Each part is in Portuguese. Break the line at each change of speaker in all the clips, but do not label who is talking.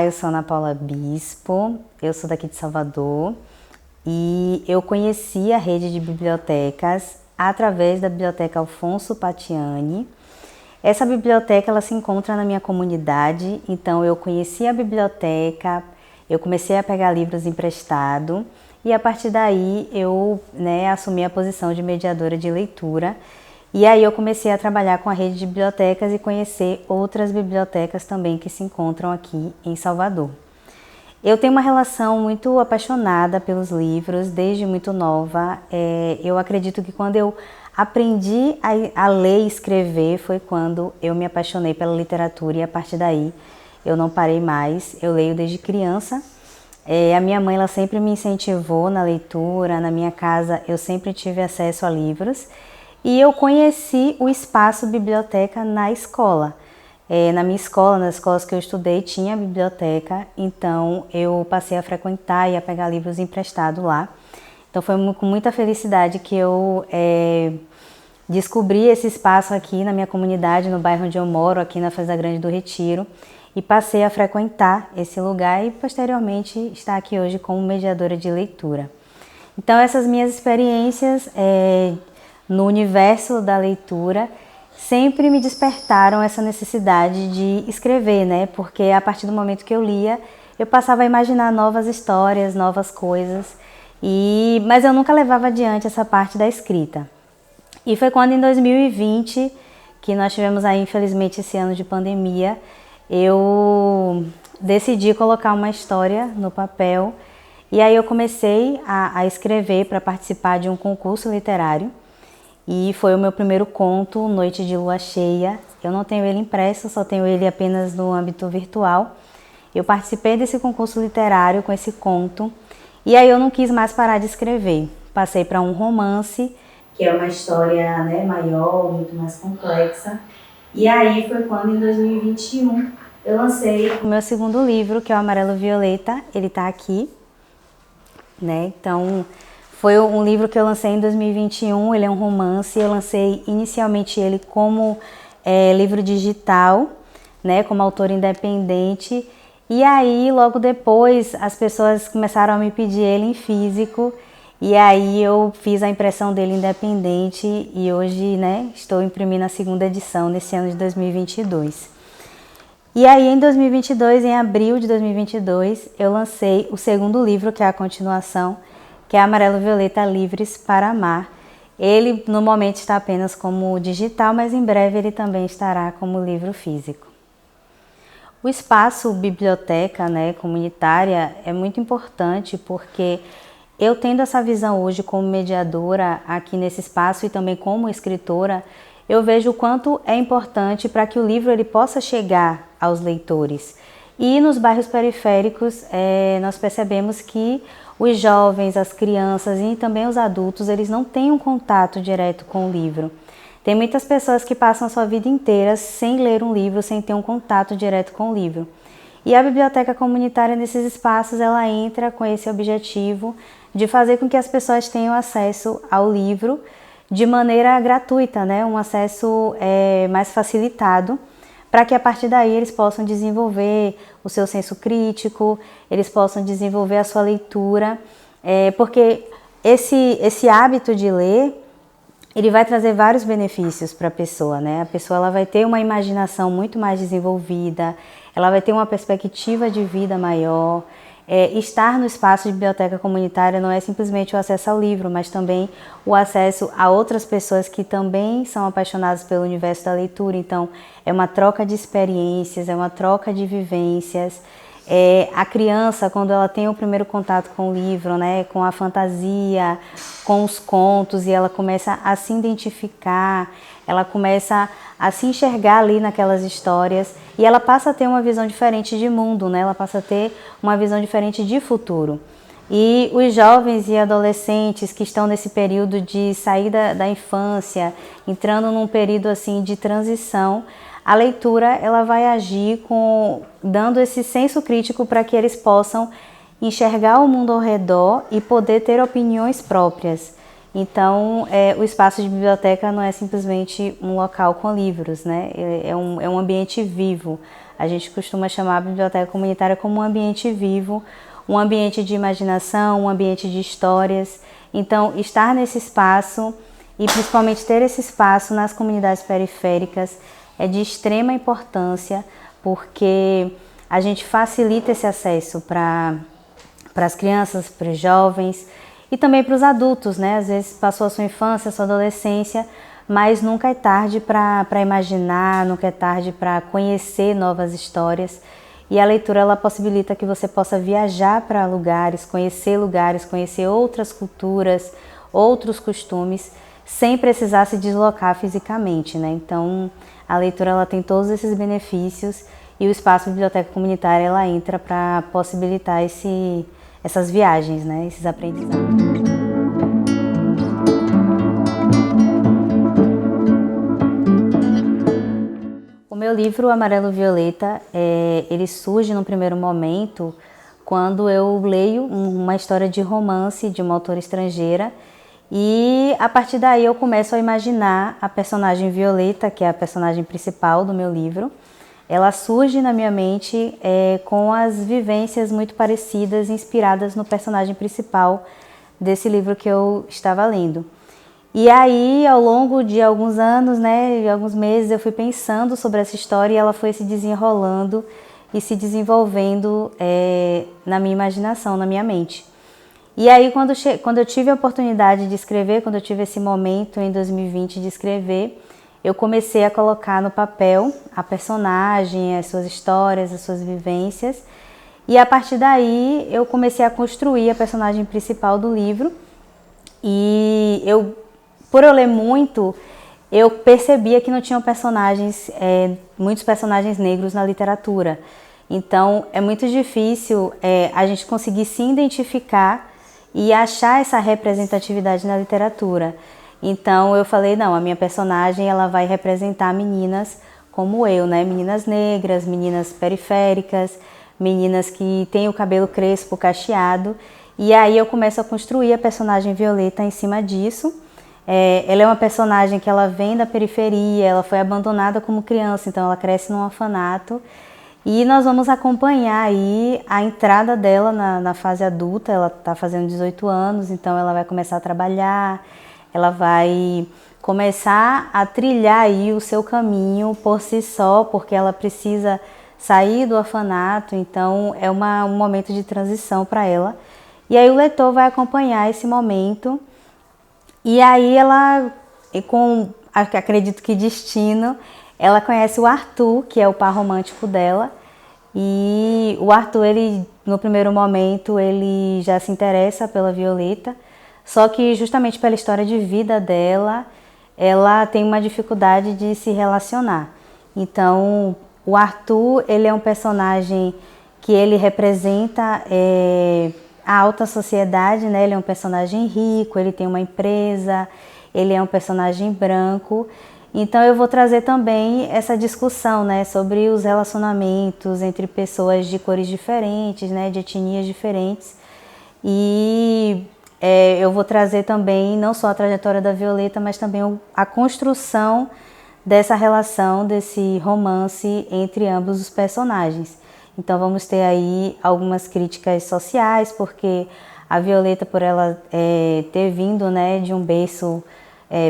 eu sou Ana Paula Bispo, eu sou daqui de Salvador e eu conheci a rede de bibliotecas através da Biblioteca Alfonso Patiani. Essa biblioteca ela se encontra na minha comunidade, então eu conheci a biblioteca, eu comecei a pegar livros emprestados e a partir daí eu assumi a posição de mediadora de leitura. E aí eu comecei a trabalhar com a rede de bibliotecas e conhecer outras bibliotecas também que se encontram aqui em Salvador. Eu tenho uma relação muito apaixonada pelos livros, desde muito nova. Eu acredito que quando eu aprendi a ler e escrever foi quando eu me apaixonei pela literatura e a partir daí eu não parei mais. Eu leio desde criança. A minha mãe ela sempre me incentivou na leitura, na minha casa eu sempre tive acesso a livros. E eu conheci o espaço biblioteca na escola. Na minha escola, nas escolas que eu estudei, tinha biblioteca, então eu passei a frequentar e a pegar livros emprestados lá. Então foi com muita felicidade que eu descobri esse espaço aqui na minha comunidade, no bairro onde eu moro, aqui na Fazenda Grande do Retiro, e passei a frequentar esse lugar e posteriormente estar aqui hoje como mediadora de leitura. Então essas minhas experiências no universo da leitura sempre me despertaram essa necessidade de escrever, Porque a partir do momento que eu lia, eu passava a imaginar novas histórias, novas coisas, mas eu nunca levava adiante essa parte da escrita. E foi quando em 2020, que nós tivemos aí infelizmente esse ano de pandemia, eu decidi colocar uma história no papel e aí eu comecei a escrever para participar de um concurso literário. E foi o meu primeiro conto, Noite de Lua Cheia. Eu não tenho ele impresso, só tenho ele apenas no âmbito virtual. Eu participei desse concurso literário com esse conto. E aí eu não quis mais parar de escrever. Passei para um romance, que é uma história maior, muito mais complexa. E aí foi quando em 2021 eu lancei o meu segundo livro, que é o Amarelo Violeta. Ele está aqui, Então... foi um livro que eu lancei em 2021, ele é um romance, eu lancei inicialmente ele como livro digital, como autor independente, e aí logo depois as pessoas começaram a me pedir ele em físico, e aí eu fiz a impressão dele independente e hoje estou imprimindo a segunda edição nesse ano de 2022. E aí em 2022, em abril de 2022, eu lancei o segundo livro, que é a continuação, que é Amarelo Violeta Livres para Amar. Ele no momento está apenas como digital, mas em breve ele também estará como livro físico. O espaço biblioteca comunitária é muito importante porque eu tendo essa visão hoje como mediadora aqui nesse espaço e também como escritora, eu vejo o quanto é importante para que o livro ele possa chegar aos leitores. E nos bairros periféricos nós percebemos que os jovens, as crianças e também os adultos, eles não têm um contato direto com o livro. Tem muitas pessoas que passam a sua vida inteira sem ler um livro, sem ter um contato direto com o livro. E a biblioteca comunitária nesses espaços, ela entra com esse objetivo de fazer com que as pessoas tenham acesso ao livro de maneira gratuita, um acesso mais facilitado, para que a partir daí eles possam desenvolver o seu senso crítico, eles possam desenvolver a sua leitura, porque esse hábito de ler, ele vai trazer vários benefícios para a pessoa, A pessoa ela vai ter uma imaginação muito mais desenvolvida, ela vai ter uma perspectiva de vida maior. Estar no espaço de biblioteca comunitária não é simplesmente o acesso ao livro, mas também o acesso a outras pessoas que também são apaixonadas pelo universo da leitura. Então, é uma troca de experiências, é uma troca de vivências. A criança, quando ela tem o primeiro contato com o livro, com a fantasia, com os contos, e ela começa a se identificar, ela começa a se enxergar ali naquelas histórias e ela passa a ter uma visão diferente de mundo, Ela passa a ter uma visão diferente de futuro. E os jovens e adolescentes que estão nesse período de saída da infância, entrando num período assim de transição, a leitura ela vai agir dando esse senso crítico para que eles possam enxergar o mundo ao redor e poder ter opiniões próprias. Então, o espaço de biblioteca não é simplesmente um local com livros, É um ambiente vivo. A gente costuma chamar a biblioteca comunitária como um ambiente vivo, um ambiente de imaginação, um ambiente de histórias. Então, estar nesse espaço e principalmente ter esse espaço nas comunidades periféricas é de extrema importância, porque a gente facilita esse acesso para as crianças, para os jovens e também para os adultos, né? Às vezes passou a sua infância, a sua adolescência, mas nunca é tarde para imaginar, nunca é tarde para conhecer novas histórias. E a leitura, ela possibilita que você possa viajar para lugares, conhecer outras culturas, outros costumes, sem precisar se deslocar fisicamente, né? Então, a leitura, ela tem todos esses benefícios e o espaço biblioteca comunitária, ela entra para possibilitar essas viagens, né? Esses aprendizados. O meu livro Amarelo Violeta, ele surge num primeiro momento quando eu leio uma história de romance de uma autora estrangeira e a partir daí eu começo a imaginar a personagem Violeta, que é a personagem principal do meu livro. Ela surge na minha mente com as vivências muito parecidas, inspiradas no personagem principal desse livro que eu estava lendo. E aí, ao longo de alguns anos, né, de alguns meses, eu fui pensando sobre essa história e ela foi se desenrolando e se desenvolvendo na minha imaginação, na minha mente. E aí, quando eu tive a oportunidade de escrever, quando eu tive esse momento em 2020 de escrever, eu comecei a colocar no papel a personagem, as suas histórias, as suas vivências. E a partir daí, eu comecei a construir a personagem principal do livro. E por eu ler muito, eu percebia que não tinham muitos personagens negros na literatura. Então, é muito difícil a gente conseguir se identificar e achar essa representatividade na literatura. Então, eu falei, não, a minha personagem ela vai representar meninas como eu, né? Meninas negras, meninas periféricas, meninas que têm o cabelo crespo, cacheado. E aí eu começo a construir a personagem Violeta em cima disso. Ela é uma personagem que ela vem da periferia, ela foi abandonada como criança, então ela cresce num orfanato. E nós vamos acompanhar aí a entrada dela na fase adulta. Ela está fazendo 18 anos, então ela vai começar a trabalhar, ela vai começar a trilhar aí o seu caminho por si só, porque ela precisa sair do orfanato, então é um momento de transição para ela. E aí o leitor vai acompanhar esse momento e aí ela, acredito que destino, ela conhece o Arthur, que é o par romântico dela. E o Arthur, no primeiro momento, ele já se interessa pela Violeta, só que justamente pela história de vida dela, ela tem uma dificuldade de se relacionar. Então, o Arthur, ele é um personagem que ele representa a alta sociedade, né? Ele é um personagem rico, ele tem uma empresa, ele é um personagem branco. Então eu vou trazer também essa discussão, né, sobre os relacionamentos entre pessoas de cores diferentes, né, de etnias diferentes. E eu vou trazer também não só a trajetória da Violeta, mas também a construção dessa relação, desse romance entre ambos os personagens. Então vamos ter aí algumas críticas sociais, porque a Violeta, por ela ter vindo, né, de um berço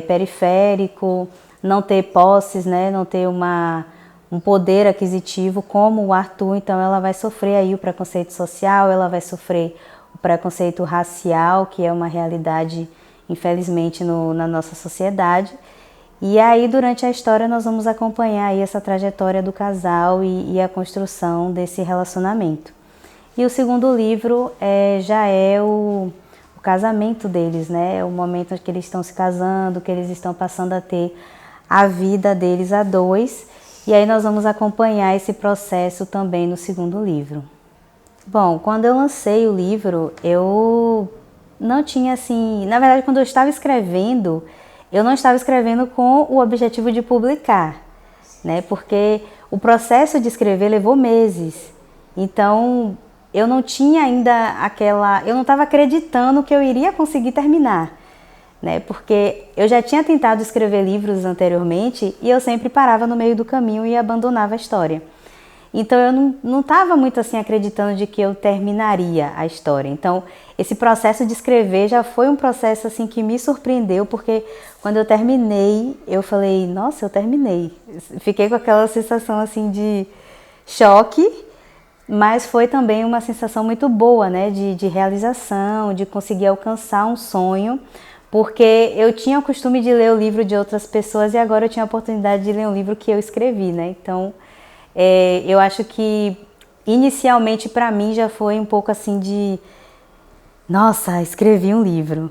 periférico, não ter posses, né, não ter um poder aquisitivo como o Arthur, então ela vai sofrer aí o preconceito social, ela vai sofrer o preconceito racial, que é uma realidade, infelizmente, na nossa sociedade. E aí, durante a história, nós vamos acompanhar aí essa trajetória do casal e a construção desse relacionamento. E o segundo livro já é o casamento deles, né? É o momento em que eles estão se casando, que eles estão passando a ter a vida deles a dois. E aí nós vamos acompanhar esse processo também no segundo livro. Bom, quando eu lancei o livro, eu não tinha assim... Na verdade, quando eu estava escrevendo, eu não estava escrevendo com o objetivo de publicar, né? Porque o processo de escrever levou meses. Então, eu não tinha ainda eu não estava acreditando que eu iria conseguir terminar, né? Porque eu já tinha tentado escrever livros anteriormente e eu sempre parava no meio do caminho e abandonava a história. Então eu não estava muito assim acreditando de que eu terminaria a história. Então esse processo de escrever já foi um processo assim que me surpreendeu, porque quando eu terminei, eu falei, nossa, eu terminei. Fiquei com aquela sensação assim de choque, mas foi também uma sensação muito boa, né, de realização, de conseguir alcançar um sonho, porque eu tinha o costume de ler o livro de outras pessoas e agora eu tinha a oportunidade de ler um livro que eu escrevi, né? Então eu acho que inicialmente para mim já foi um pouco assim de, nossa, escrevi um livro.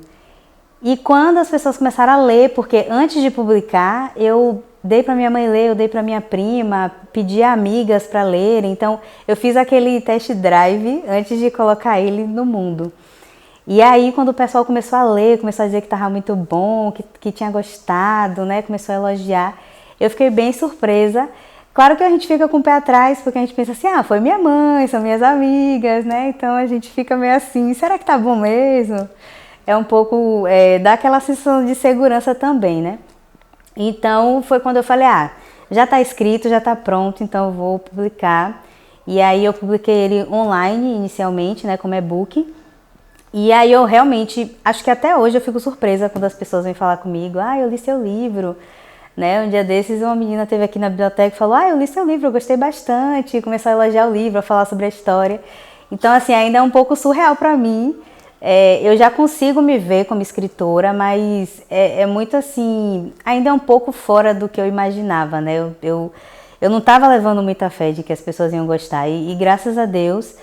E quando as pessoas começaram a ler, porque antes de publicar eu dei para minha mãe ler, eu dei para minha prima, pedi a amigas para lerem, então eu fiz aquele test drive antes de colocar ele no mundo. E aí quando o pessoal começou a ler, começou a dizer que estava muito bom, que tinha gostado, né, começou a elogiar, eu fiquei bem surpresa. Claro que a gente fica com o pé atrás, porque a gente pensa assim, ah, foi minha mãe, são minhas amigas, né? Então a gente fica meio assim, será que tá bom mesmo? É um pouco, dá aquela sensação de segurança também, né? Então foi quando eu falei, ah, já tá escrito, já tá pronto, então eu vou publicar. E aí eu publiquei ele online inicialmente, né, como e-book. E aí eu realmente, acho que até hoje eu fico surpresa quando as pessoas vêm falar comigo, ah, eu li seu livro. Né? Um dia desses uma menina esteve aqui na biblioteca e falou, ah, eu li seu livro, eu gostei bastante, e começou a elogiar o livro, a falar sobre a história. Então assim, ainda é um pouco surreal para mim. Eu já consigo me ver como escritora, mas é muito assim, ainda é um pouco fora do que eu imaginava, né? Eu não estava levando muita fé de que as pessoas iam gostar e graças a Deus,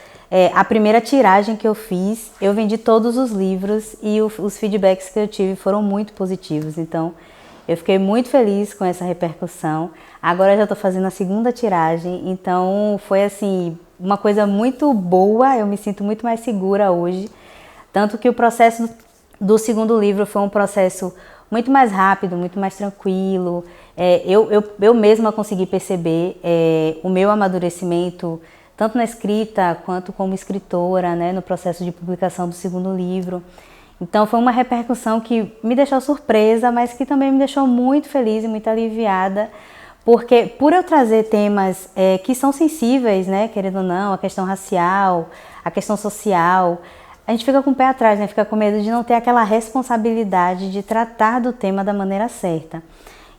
a primeira tiragem que eu fiz, eu vendi todos os livros e os feedbacks que eu tive foram muito positivos, então eu fiquei muito feliz com essa repercussão. Agora já estou fazendo a segunda tiragem, então foi assim, uma coisa muito boa, eu me sinto muito mais segura hoje. Tanto que o processo do segundo livro foi um processo muito mais rápido, muito mais tranquilo. Eu mesma consegui perceber o meu amadurecimento, tanto na escrita quanto como escritora, né, no processo de publicação do segundo livro. Então foi uma repercussão que me deixou surpresa, mas que também me deixou muito feliz e muito aliviada, porque por eu trazer temas que são sensíveis, né, querendo ou não, a questão racial, a questão social, a gente fica com o pé atrás, né, fica com medo de não ter aquela responsabilidade de tratar do tema da maneira certa.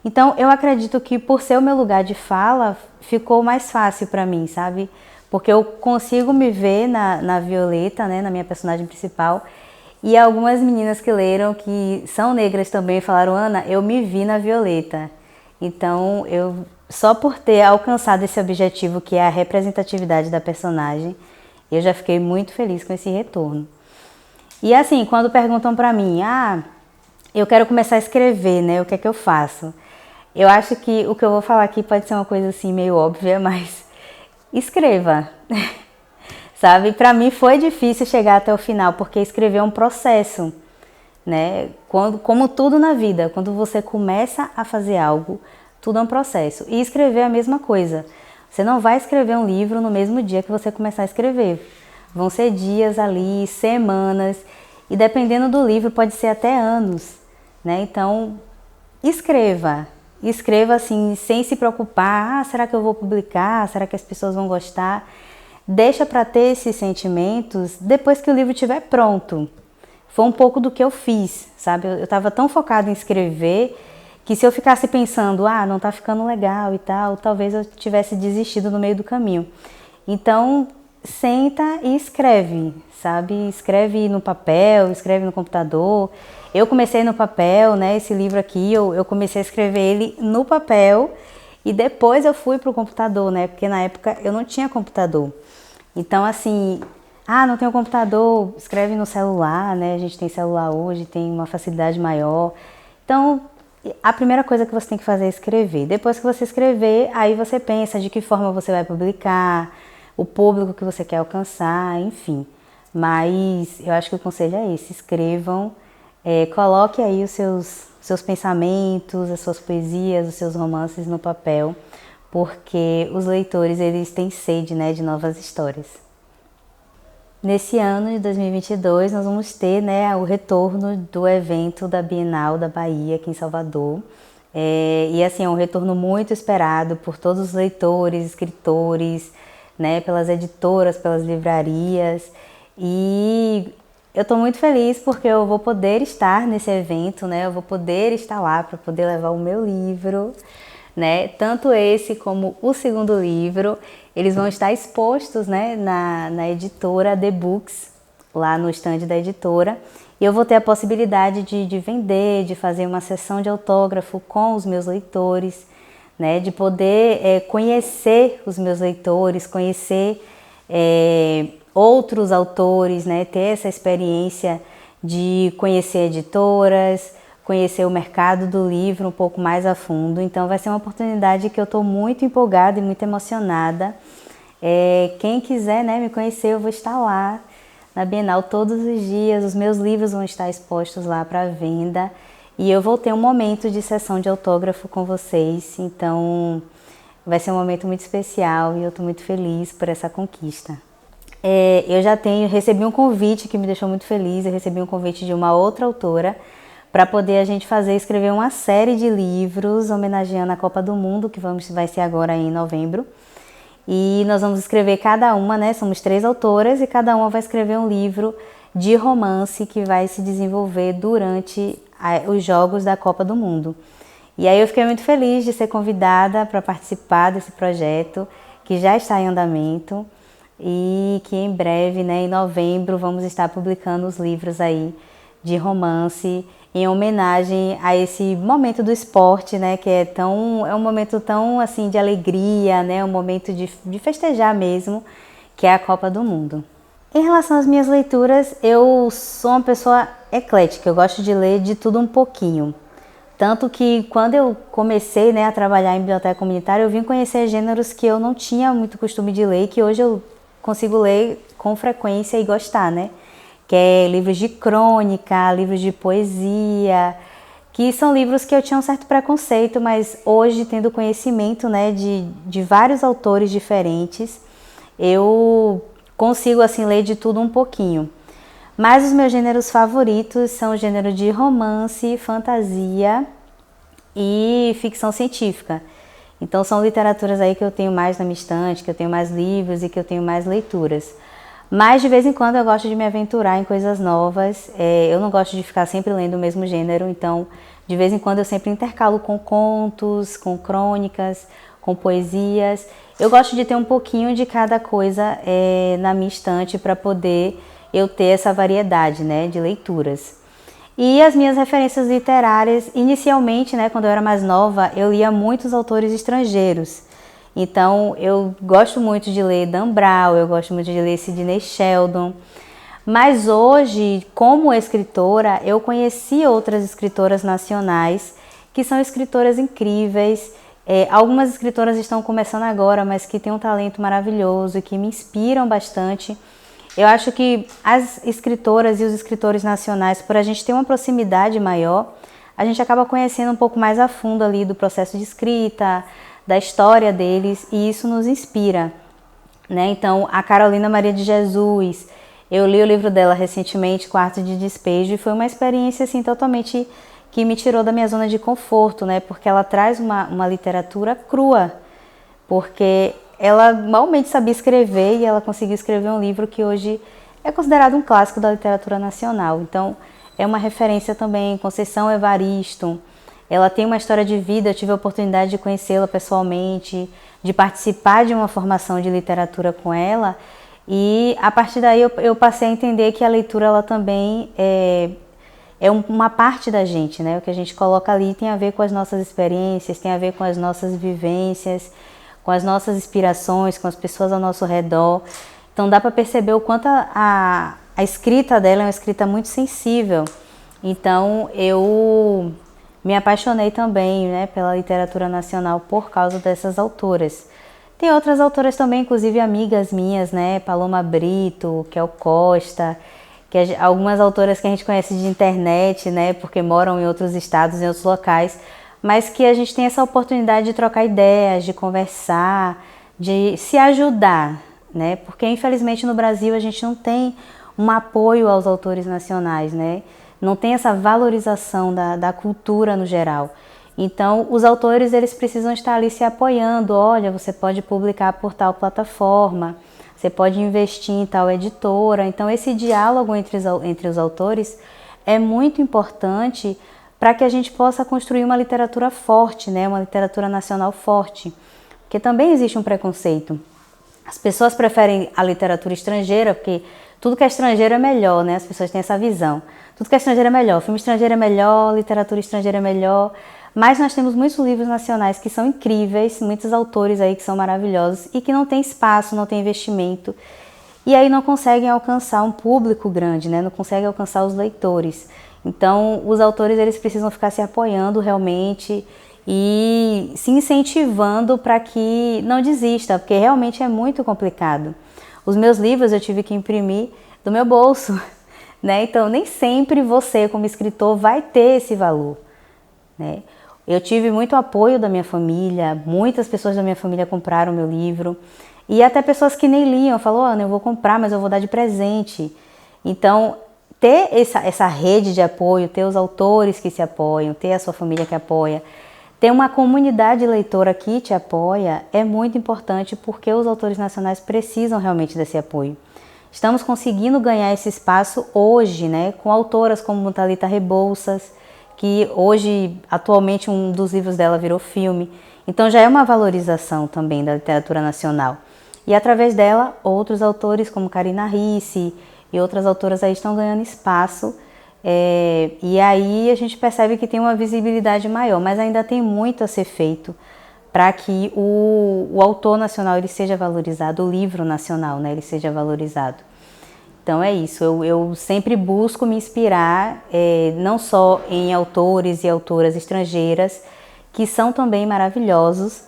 Então eu acredito que por ser o meu lugar de fala, ficou mais fácil para mim, sabe? Porque eu consigo me ver na Violeta, né, na minha personagem principal. E algumas meninas que leram, que são negras também, falaram, Ana, eu me vi na Violeta. Então, só por ter alcançado esse objetivo, que é a representatividade da personagem, eu já fiquei muito feliz com esse retorno. E assim, quando perguntam pra mim, ah, eu quero começar a escrever, né, o que é que eu faço? Eu acho que o que eu vou falar aqui pode ser uma coisa assim meio óbvia, mas escreva. Sabe, para mim foi difícil chegar até o final, porque escrever é um processo, né? Como tudo na vida, quando você começa a fazer algo, tudo é um processo. E escrever é a mesma coisa. Você não vai escrever um livro no mesmo dia que você começar a escrever. Vão ser dias ali, semanas, e dependendo do livro pode ser até anos, né? Então, escreva. Escreva assim, sem se preocupar, ah, será que eu vou publicar? Será que as pessoas vão gostar? Deixa para ter esses sentimentos depois que o livro estiver pronto. Foi um pouco do que eu fiz, sabe? Eu estava tão focada em escrever que se eu ficasse pensando, ah, não tá ficando legal e tal, talvez eu tivesse desistido no meio do caminho. Então, senta e escreve, sabe? Escreve no papel, escreve no computador. Eu comecei no papel, né? Esse livro aqui, eu comecei a escrever ele no papel e depois eu fui para o computador, né? Porque na época eu não tinha computador. Então, assim, ah, não tenho computador, escreve no celular, né? A gente tem celular hoje, tem uma facilidade maior. Então, a primeira coisa que você tem que fazer é escrever. Depois que você escrever, aí você pensa de que forma você vai publicar, o público que você quer alcançar, enfim. Mas eu acho que o conselho é esse, escrevam, coloque aí os seus pensamentos, as suas poesias, os seus romances no papel, porque os leitores, eles têm sede, né, de novas histórias. Nesse ano de 2022, nós vamos ter, né, o retorno do evento da Bienal da Bahia, aqui em Salvador. E assim, é um retorno muito esperado por todos os leitores, escritores, né, pelas editoras, pelas livrarias. E eu estou muito feliz porque eu vou poder estar nesse evento, né? Eu vou poder estar lá para poder levar o meu livro, né? Tanto esse como o segundo livro, eles vão estar expostos, né, na editora The Books, lá no stand da editora. E eu vou ter a possibilidade de vender, de fazer uma sessão de autógrafo com os meus leitores, né? De poder conhecer os meus leitores, conhecer outros autores, né? Ter essa experiência de conhecer editoras, conhecer o mercado do livro um pouco mais a fundo. Então vai ser uma oportunidade que eu estou muito empolgada e muito emocionada. Quem quiser, né, me conhecer, eu vou estar lá na Bienal todos os dias, os meus livros vão estar expostos lá para venda e eu vou ter um momento de sessão de autógrafo com vocês, então vai ser um momento muito especial e eu estou muito feliz por essa conquista. Eu já recebi um convite que me deixou muito feliz, eu recebi um convite de uma outra autora para poder a gente escrever uma série de livros homenageando a Copa do Mundo, que vai ser agora em novembro. E nós vamos escrever cada uma, né? Somos 3 autoras e cada uma vai escrever um livro de romance que vai se desenvolver durante os Jogos da Copa do Mundo. E aí eu fiquei muito feliz de ser convidada para participar desse projeto, que já está em andamento e que em breve, né, em novembro, vamos estar publicando os livros aí de romance em homenagem a esse momento do esporte, né, que é um momento tão assim de alegria, né, um momento de festejar mesmo, que é a Copa do Mundo. Em relação às minhas leituras, eu sou uma pessoa eclética, eu gosto de ler de tudo um pouquinho. Tanto que quando eu comecei, né, a trabalhar em biblioteca comunitária, eu vim conhecer gêneros que eu não tinha muito costume de ler e que hoje eu consigo ler com frequência e gostar, né? Que é livros de crônica, livros de poesia, que são livros que eu tinha um certo preconceito, mas hoje, tendo conhecimento, né, de vários autores diferentes, eu consigo assim ler de tudo um pouquinho. Mas os meus gêneros favoritos são o gênero de romance, fantasia e ficção científica. Então são literaturas aí que eu tenho mais na minha estante, que eu tenho mais livros e que eu tenho mais leituras. Mas de vez em quando eu gosto de me aventurar em coisas novas, eu não gosto de ficar sempre lendo o mesmo gênero, então de vez em quando eu sempre intercalo com contos, com crônicas, com poesias. Eu gosto de ter um pouquinho de cada coisa na minha estante para poder eu ter essa variedade, né, de leituras. E as minhas referências literárias, inicialmente, né, quando eu era mais nova, eu lia muitos autores estrangeiros. Então, eu gosto muito de ler Dan Brown, eu gosto muito de ler Sidney Sheldon. Mas hoje, como escritora, eu conheci outras escritoras nacionais que são escritoras incríveis. Algumas escritoras estão começando agora, mas que têm um talento maravilhoso e que me inspiram bastante. Eu acho que as escritoras e os escritores nacionais, por a gente ter uma proximidade maior, a gente acaba conhecendo um pouco mais a fundo ali do processo de escrita, da história deles, e isso nos inspira, né? Então, a Carolina Maria de Jesus, eu li o livro dela recentemente, Quarto de Despejo, e foi uma experiência assim totalmente que me tirou da minha zona de conforto, né? Porque ela traz uma literatura crua, porque ela malmente sabia escrever e ela conseguiu escrever um livro que hoje é considerado um clássico da literatura nacional. Então, é uma referência também, Conceição Evaristo. Ela tem uma história de vida, eu tive a oportunidade de conhecê-la pessoalmente, de participar de uma formação de literatura com ela, e a partir daí eu passei a entender que a leitura ela também é uma parte da gente, né? O que a gente coloca ali tem a ver com as nossas experiências, tem a ver com as nossas vivências, com as nossas inspirações, com as pessoas ao nosso redor. Então dá para perceber o quanto a escrita dela é uma escrita muito sensível. Então eu me apaixonei também, né, pela literatura nacional por causa dessas autoras. Tem outras autoras também, inclusive amigas minhas, né, Paloma Brito, Kel Costa, algumas autoras que a gente conhece de internet, né, porque moram em outros estados, em outros locais, mas que a gente tem essa oportunidade de trocar ideias, de conversar, de se ajudar, né, porque infelizmente no Brasil a gente não tem um apoio aos autores nacionais, né, não tem essa valorização da cultura no geral. Então, os autores eles precisam estar ali se apoiando. Olha, você pode publicar por tal plataforma, você pode investir em tal editora. Então, esse diálogo entre os autores é muito importante para que a gente possa construir uma literatura forte, né? Uma literatura nacional forte. Porque também existe um preconceito. As pessoas preferem a literatura estrangeira, porque tudo que é estrangeiro é melhor, né? As pessoas têm essa visão. Tudo que é estrangeiro é melhor, filme estrangeiro é melhor, literatura estrangeira é melhor. Mas nós temos muitos livros nacionais que são incríveis, muitos autores aí que são maravilhosos e que não tem espaço, não tem investimento. E aí não conseguem alcançar um público grande, né? Não conseguem alcançar os leitores. Então, os autores eles precisam ficar se apoiando realmente e se incentivando para que não desista, porque realmente é muito complicado. Os meus livros eu tive que imprimir do meu bolso, né? Então, nem sempre você, como escritor, vai ter esse valor, né? Eu tive muito apoio da minha família, muitas pessoas da minha família compraram meu livro, e até pessoas que nem liam, falou, Ana, eu vou comprar, mas eu vou dar de presente. Então, ter essa rede de apoio, ter os autores que se apoiam, ter a sua família que apoia, ter uma comunidade leitora que te apoia é muito importante porque os autores nacionais precisam realmente desse apoio. Estamos conseguindo ganhar esse espaço hoje, né, com autoras como Thalita Rebouças, que hoje, atualmente, um dos livros dela virou filme. Então já é uma valorização também da literatura nacional. E através dela, outros autores como Karina Ricci e outras autoras aí estão ganhando espaço. E aí a gente percebe que tem uma visibilidade maior, mas ainda tem muito a ser feito para que o autor nacional ele seja valorizado, o livro nacional, né, ele seja valorizado. Então é isso, eu sempre busco me inspirar não só em autores e autoras estrangeiras, que são também maravilhosos,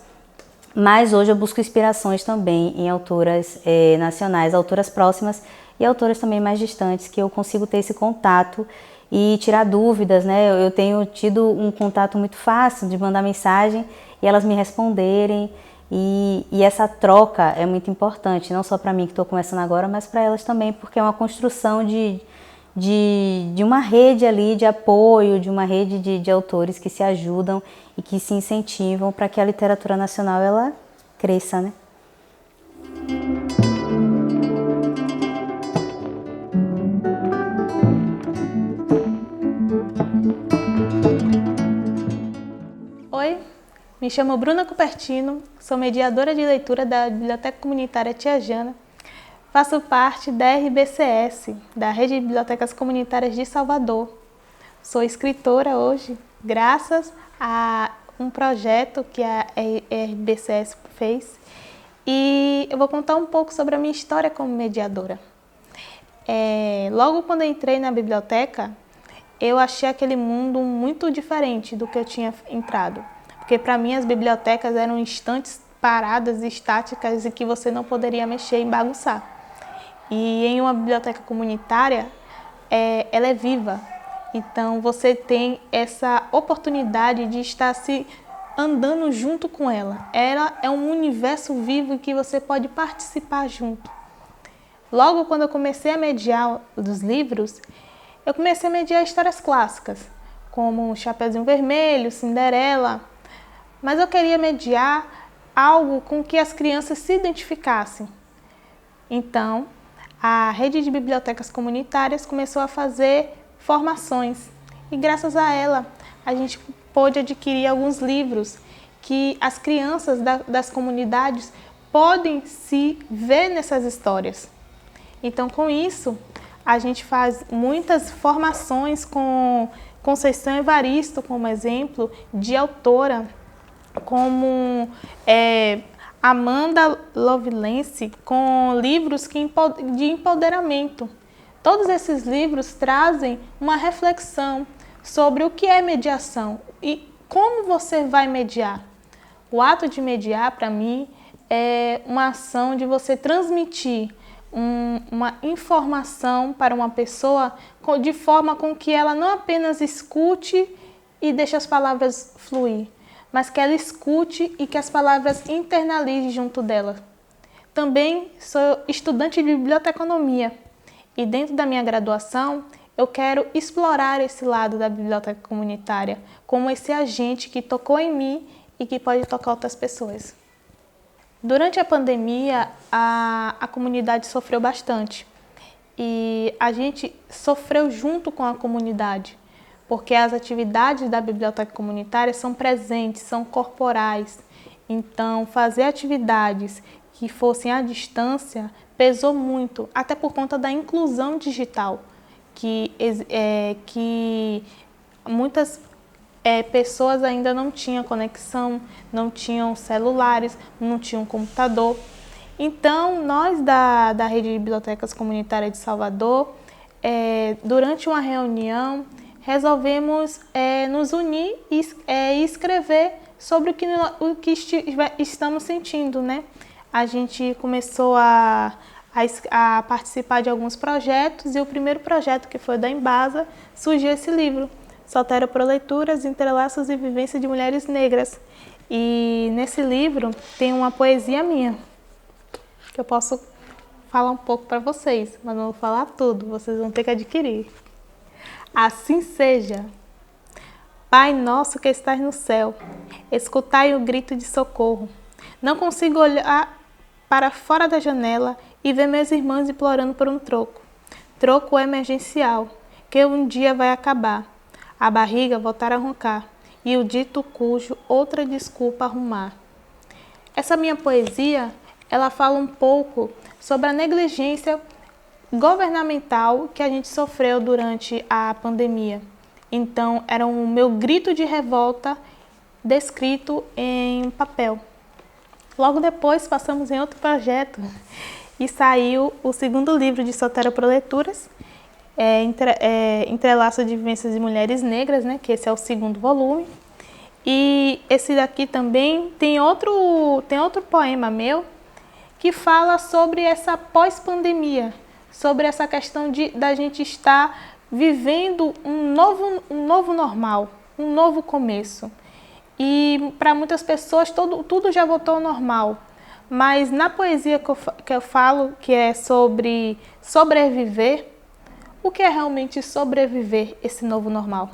mas hoje eu busco inspirações também em autoras nacionais, autoras próximas e autoras também mais distantes, que eu consigo ter esse contato e tirar dúvidas, né? Eu tenho tido um contato muito fácil de mandar mensagem e elas me responderem. E essa troca é muito importante, não só para mim que estou começando agora, mas para elas também, porque é uma construção de uma rede ali de apoio, de uma rede de autores que se ajudam e que se incentivam para que a literatura nacional ela cresça, né?
Oi, me chamo Bruna Cupertino, sou mediadora de leitura da Biblioteca Comunitária Tia Jana. Faço parte da RBCS, da Rede de Bibliotecas Comunitárias de Salvador. Sou escritora hoje, graças a um projeto que a RBCS fez. E eu vou contar um pouco sobre a minha história como mediadora. Logo quando eu entrei na biblioteca, eu achei aquele mundo muito diferente do que eu tinha entrado. Porque para mim as bibliotecas eram estantes paradas, estáticas e que você não poderia mexer e bagunçar. E em uma biblioteca comunitária, ela é viva. Então você tem essa oportunidade de estar se andando junto com ela. Ela é um universo vivo em que você pode participar junto. Logo quando eu comecei a mediar dos livros, eu comecei a mediar histórias clássicas, como Chapeuzinho Vermelho, Cinderela, mas eu queria mediar algo com que as crianças se identificassem. Então, a Rede de Bibliotecas Comunitárias começou a fazer formações e graças a ela a gente pôde adquirir alguns livros que as crianças das comunidades podem se ver nessas histórias. Então, com isso, a gente faz muitas formações com Conceição Evaristo como exemplo de autora, como Amanda Lovelace, com livros de empoderamento. Todos esses livros trazem uma reflexão sobre o que é mediação e como você vai mediar. O ato de mediar, para mim, é uma ação de você transmitir uma informação para uma pessoa de forma com que ela não apenas escute e deixe as palavras fluir, mas que ela escute e que as palavras internalizem junto dela. Também sou estudante de biblioteconomia e dentro da minha graduação eu quero explorar esse lado da biblioteca comunitária como esse agente que tocou em mim e que pode tocar outras pessoas. Durante a pandemia, a comunidade sofreu bastante e a gente sofreu junto com a comunidade, porque as atividades da biblioteca comunitária são presentes, são corporais. Então, fazer atividades que fossem à distância pesou muito, até por conta da inclusão digital, que muitas pessoas ainda não tinham conexão, não tinham celulares, não tinham computador. Então, nós da Rede de Bibliotecas Comunitárias de Salvador, durante uma reunião, resolvemos nos unir e escrever sobre o que estamos sentindo, né? A gente começou a participar de alguns projetos e o primeiro projeto, que foi da Embasa, surgiu esse livro, Soteroproleituras, Entrelaços e Vivência de Mulheres Negras. E nesse livro tem uma poesia minha, que eu posso falar um pouco para vocês, mas não vou falar tudo, vocês vão ter que adquirir. Assim seja. Pai nosso que estás no céu, escutai o grito de socorro. Não consigo olhar para fora da janela e ver meus irmãos implorando por um troco. Troco emergencial, que um dia vai acabar. A barriga voltar a roncar e o dito cujo outra desculpa arrumar. Essa minha poesia, ela fala um pouco sobre a negligência governamental que a gente sofreu durante a pandemia. Então, era o meu grito de revolta descrito em papel. Logo depois, passamos em outro projeto e saiu o segundo livro de Soteroproleituras, Entrelaço de Vivências de Mulheres Negras, né, que esse é o segundo volume. E esse daqui também tem outro poema meu que fala sobre essa pós-pandemia, sobre essa questão da gente estar vivendo um novo normal, um novo começo. E para muitas pessoas tudo já voltou ao normal. Mas na poesia que eu falo, que é sobre sobreviver, o que é realmente sobreviver esse novo normal?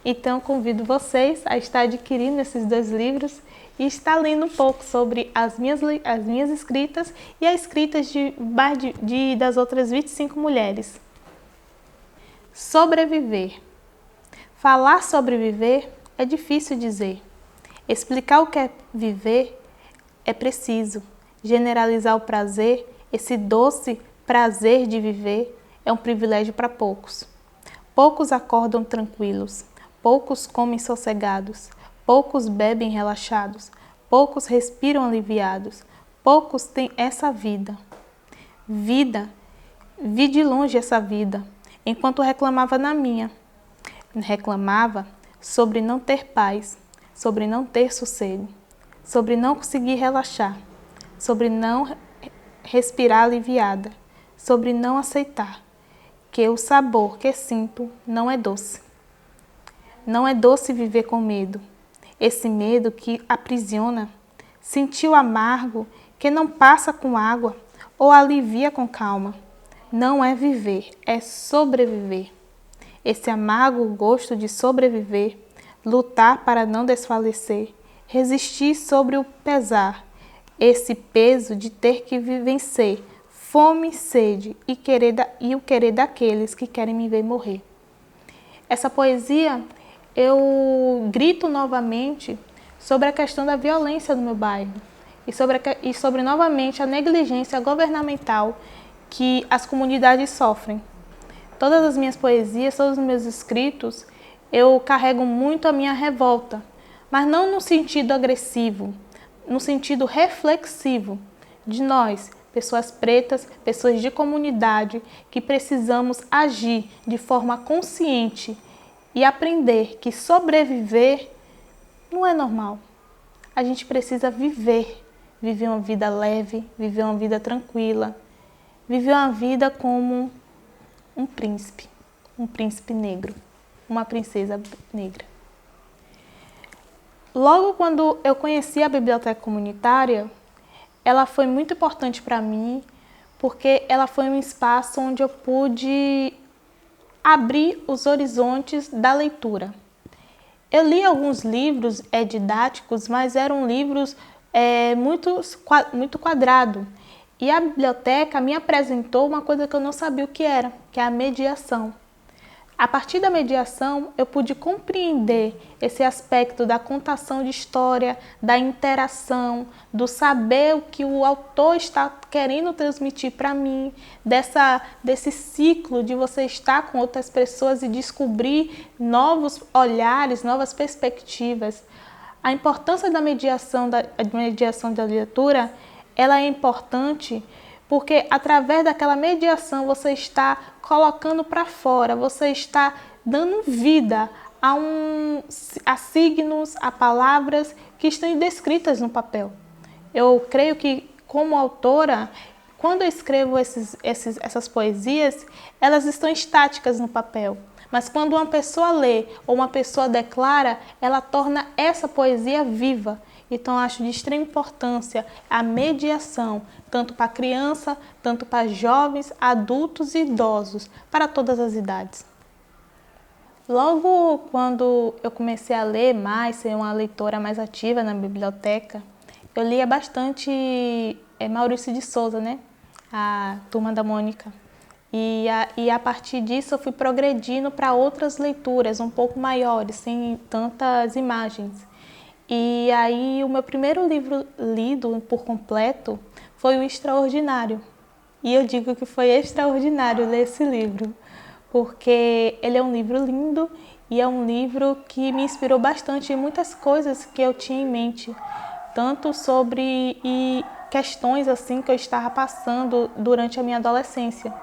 Então convido vocês a estar adquirindo esses dois livros e estar lendo um pouco sobre as minhas escritas e as escritas das outras 25 mulheres. Sobreviver. Falar sobre viver é difícil dizer. Explicar o que é viver é preciso. Generalizar o prazer, esse doce prazer de viver, é um privilégio para poucos. Poucos acordam tranquilos, poucos comem sossegados, poucos bebem relaxados, poucos respiram aliviados, poucos têm essa vida. Vida, vi de longe essa vida, enquanto reclamava na minha. Reclamava sobre não ter paz, sobre não ter sossego, sobre não conseguir relaxar, sobre não respirar aliviada, sobre não aceitar que o sabor que sinto não é doce. Não é doce viver com medo, esse medo que aprisiona, sentir o amargo que não passa com água ou alivia com calma. Não é viver, é sobreviver. Esse amargo gosto de sobreviver, lutar para não desfalecer, resistir sobre o pesar, esse peso de ter que vencer, fome, sede e o querer daqueles que querem me ver morrer. Essa poesia eu grito novamente sobre a questão da violência no meu bairro e sobre novamente a negligência governamental que as comunidades sofrem. Todas as minhas poesias, todos os meus escritos, eu carrego muito a minha revolta, mas não no sentido agressivo, no sentido reflexivo de nós, pessoas pretas, pessoas de comunidade, que precisamos agir de forma consciente e aprender que sobreviver não é normal. A gente precisa viver uma vida leve, viver uma vida tranquila, viver uma vida como um príncipe negro, uma princesa negra. Logo quando eu conheci a biblioteca comunitária, ela foi muito importante para mim, porque ela foi um espaço onde eu pude abrir os horizontes da leitura. Eu li alguns livros didáticos, mas eram livros muito quadrados. E a biblioteca me apresentou uma coisa que eu não sabia o que era, que é a mediação. A partir da mediação, eu pude compreender esse aspecto da contação de história, da interação, do saber o que o autor está querendo transmitir para mim, desse ciclo de você estar com outras pessoas e descobrir novos olhares, novas perspectivas. A importância da mediação da leitura, ela é importante porque através daquela mediação você está colocando para fora, você está dando vida a signos, a palavras que estão descritas no papel. Eu creio que, como autora, quando eu escrevo essas poesias, elas estão estáticas no papel. Mas quando uma pessoa lê ou uma pessoa declara, ela torna essa poesia viva. Então, acho de extrema importância a mediação, tanto para criança, tanto para jovens, adultos e idosos, para todas as idades. Logo quando eu comecei a ler mais, ser uma leitora mais ativa na biblioteca, eu lia bastante Maurício de Souza, né? A Turma da Mônica. E a partir disso eu fui progredindo para outras leituras um pouco maiores, sem tantas imagens. E aí o meu primeiro livro lido por completo foi O Extraordinário. E eu digo que foi extraordinário ler esse livro, porque ele é um livro lindo e é um livro que me inspirou bastante em muitas coisas que eu tinha em mente, tanto sobre questões assim que eu estava passando durante a minha adolescência.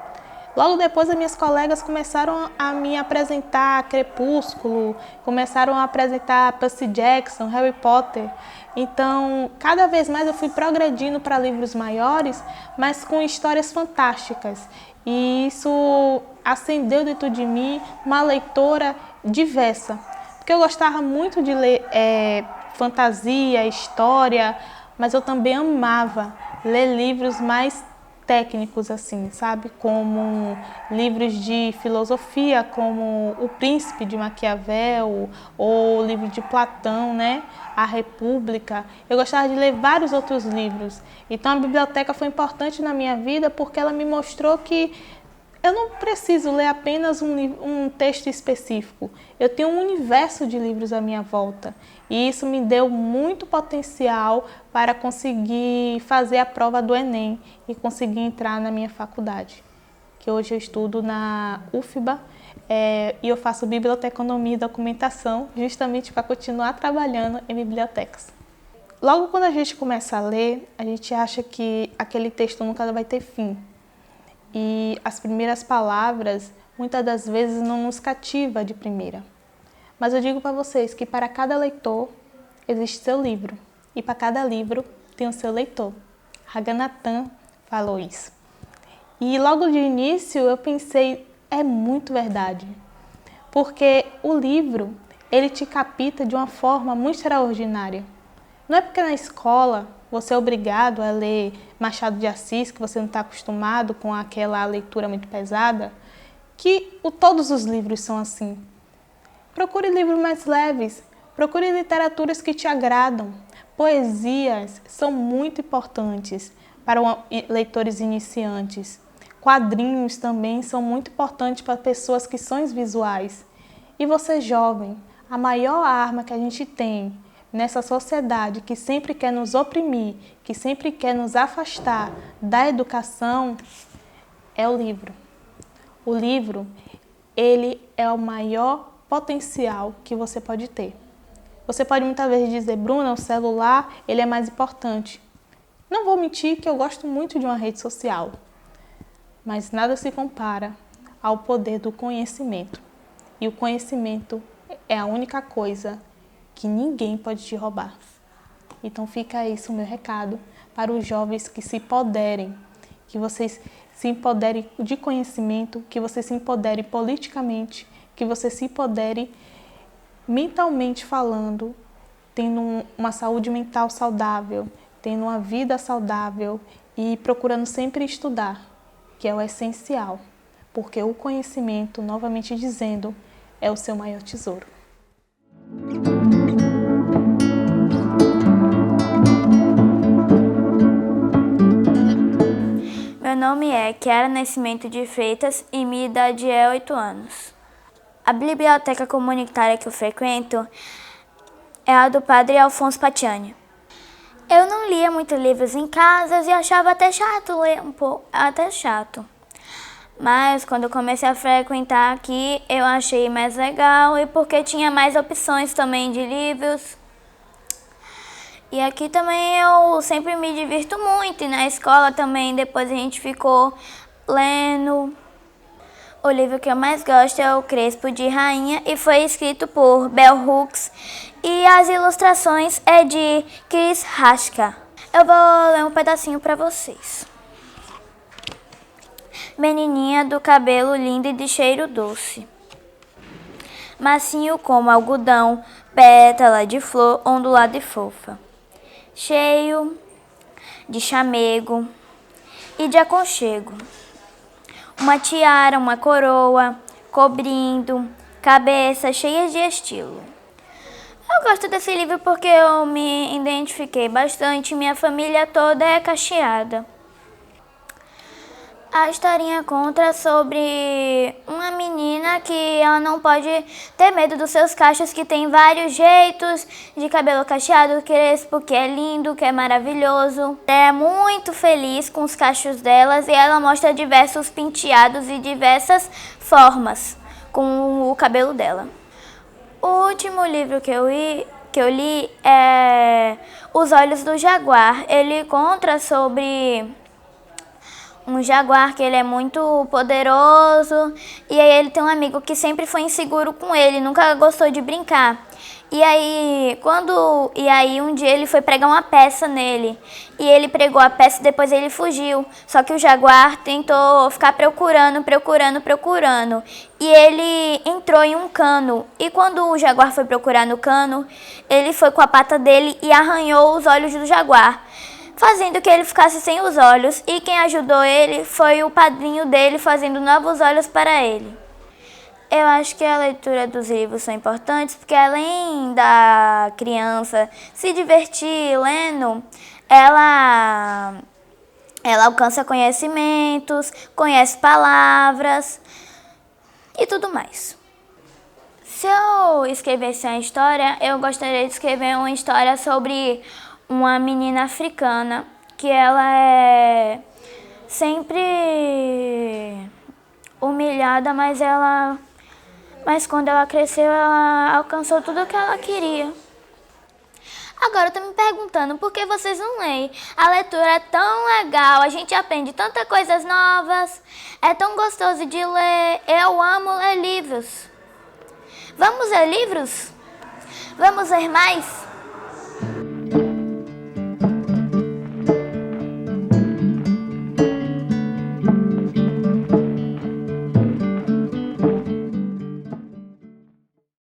Logo depois, as minhas colegas começaram a me apresentar Crepúsculo, começaram a apresentar Percy Jackson, Harry Potter. Então, cada vez mais eu fui progredindo para livros maiores, mas com histórias fantásticas. E isso acendeu dentro de mim uma leitora diversa. Porque eu gostava muito de ler fantasia, história, mas eu também amava ler livros mais técnicos, assim, sabe? Como livros de filosofia, como O Príncipe de Maquiavel, ou o livro de Platão, né? A República. Eu gostava de ler vários outros livros. Então a biblioteca foi importante na minha vida porque ela me mostrou que eu não preciso ler apenas um texto específico. Eu tenho um universo de livros à minha volta. E isso me deu muito potencial para conseguir fazer a prova do Enem e conseguir entrar na minha faculdade. Que hoje eu estudo na UFBA e eu faço biblioteconomia e documentação justamente para continuar trabalhando em bibliotecas. Logo quando a gente começa a ler, a gente acha que aquele texto nunca vai ter fim. E as primeiras palavras, muitas das vezes, não nos cativa de primeira. Mas eu digo para vocês que para cada leitor existe seu livro. E para cada livro tem o seu leitor. Ranganathan falou isso. E logo de início eu pensei, é muito verdade. Porque o livro, ele te capta de uma forma muito extraordinária. Não é porque na escola você é obrigado a ler Machado de Assis, que você não está acostumado com aquela leitura muito pesada, que todos os livros são assim. Procure livros mais leves, procure literaturas que te agradam. Poesias são muito importantes para leitores iniciantes. Quadrinhos também são muito importantes para pessoas que são visuais. E você jovem, a maior arma que a gente tem nessa sociedade que sempre quer nos oprimir, que sempre quer nos afastar da educação, é o livro. O livro, ele é o maior potencial que você pode ter. Você pode muitas vezes dizer, Bruna, o celular, ele é mais importante. Não vou mentir que eu gosto muito de uma rede social, mas nada se compara ao poder do conhecimento. E o conhecimento é a única coisa que ninguém pode te roubar. Então fica isso o meu recado para os jovens que se empoderem, que vocês se empoderem de conhecimento, que vocês se empoderem politicamente, que vocês se empoderem mentalmente falando, tendo uma saúde mental saudável, tendo uma vida saudável e procurando sempre estudar, que é o essencial. porque o conhecimento, novamente dizendo, é o seu maior tesouro.
Meu nome é Kiara Nascimento de Freitas e minha idade é 8 anos. A biblioteca comunitária que eu frequento é a do Padre Alfonso Patiani. Eu não lia muitos livros em casa e achava até chato ler um pouco, até chato. Mas quando eu comecei a frequentar aqui, eu achei mais legal e porque tinha mais opções também de livros. E aqui também eu sempre me divirto muito, e na escola também depois a gente ficou lendo. O livro que eu mais gosto é O Crespo de Rainha e foi escrito por Bell Hooks e as ilustrações é de Chris Raschka. Eu vou ler um pedacinho para vocês. Menininha do cabelo lindo e de cheiro doce, macio como algodão, pétala de flor ondulada e fofa, cheio de chamego e de aconchego. Uma tiara, uma coroa, cobrindo, cabeça cheia de estilo. Eu gosto desse livro porque eu me identifiquei bastante, minha família toda é cacheada. A historinha conta sobre uma menina que ela não pode ter medo dos seus cachos, que tem vários jeitos de cabelo cacheado, crespo, que é lindo, que é maravilhoso. É muito feliz com os cachos delas e ela mostra diversos penteados e diversas formas com o cabelo dela. O último livro que eu li é Os Olhos do Jaguar. Ele conta sobre um jaguar que ele é muito poderoso e aí ele tem um amigo que sempre foi inseguro com ele, nunca gostou de brincar. E aí um dia ele foi pregar uma peça nele e ele pregou a peça e depois ele fugiu. Só que o jaguar tentou ficar procurando e ele entrou em um cano. E quando o jaguar foi procurar no cano, ele foi com a pata dele e arranhou os olhos do jaguar, fazendo que ele ficasse sem os olhos, e quem ajudou ele foi o padrinho dele, fazendo novos olhos para ele. Eu acho que a leitura dos livros são importantes, porque além da criança se divertir lendo, ela alcança conhecimentos, conhece palavras e tudo mais. Se eu escrevesse uma história, eu gostaria de escrever uma história sobre uma menina africana que ela é sempre humilhada, mas quando ela cresceu, ela alcançou tudo o que ela queria. Agora eu tô me perguntando por que vocês não leem? A leitura é tão legal, a gente aprende tantas coisas novas, é tão gostoso de ler. Eu amo ler livros. Vamos ler livros? Vamos ler mais?